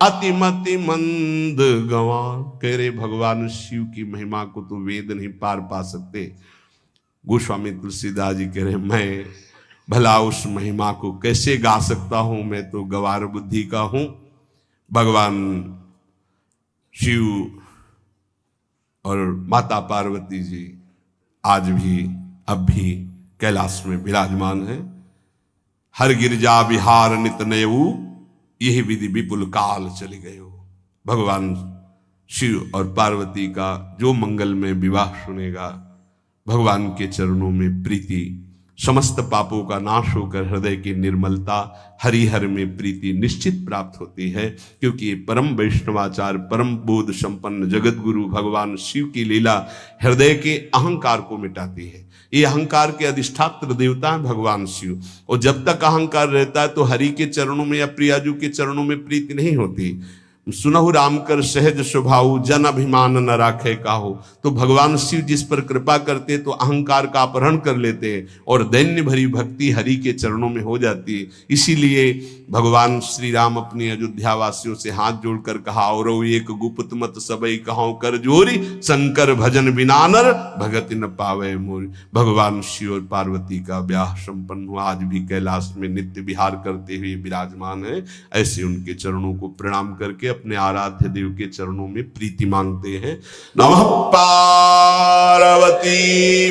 [SPEAKER 1] अतिमति मंद गंवार। कह रहे भगवान शिव की महिमा को तो वेद नहीं पार पा सकते। गोस्वामी तुलसीदास जी कह रहे मैं भला उस महिमा को कैसे गा सकता हूं, मैं तो गवार बुद्धि का हूं। भगवान शिव और माता पार्वती जी आज भी अब भी कैलाश में विराजमान है। हर गिरजा विहार नित नयऊ, यही विधि विपुल काल चली गए हो। भगवान शिव और पार्वती का जो मंगल में विवाह सुनेगा, भगवान के चरणों में प्रीति, समस्त पापों का नाश होकर हृदय की निर्मलता, हरिहर में प्रीति निश्चित प्राप्त होती है। क्योंकि ये परम वैष्णवाचार, परम बोध संपन्न जगत गुरु भगवान शिव की लीला हृदय के अहंकार को मिटाती है। ये अहंकार के अधिष्ठात्र देवता है भगवान शिव, और जब तक अहंकार रहता है तो हरि के चरणों में या प्रियाजू के चरणों में प्रीति नहीं होती। सुनहु राम कर सहज स्वभाव, जन अभिमान न राखे काहू। तो भगवान शिव जिस पर कृपा करते तो अहंकार का अपहरण कर लेते हैं और दैन्य भरी भक्ति हरि के चरणों में हो जाती है। इसीलिए भगवान श्री राम अपनी अयोध्या वासियों से हाथ जोड़कर कहा, और एक गुप्त मत सबई कहां कर जोरी, शंकर भजन बिना नर भगति न पावे मोरी। भगवान शिव और पार्वती का ब्याह संपन्न हुआ, आज भी कैलाश में नित्य विहार करते हुए विराजमान है। ऐसे उनके चरणों को प्रणाम करके अपने आराध्य देव के चरणों में प्रीति मांगते हैं। नमः पार्वती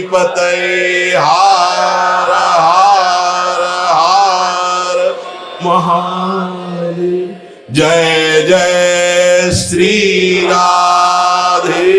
[SPEAKER 1] पतये हार हार हार महादेव। जय जय श्री राधे।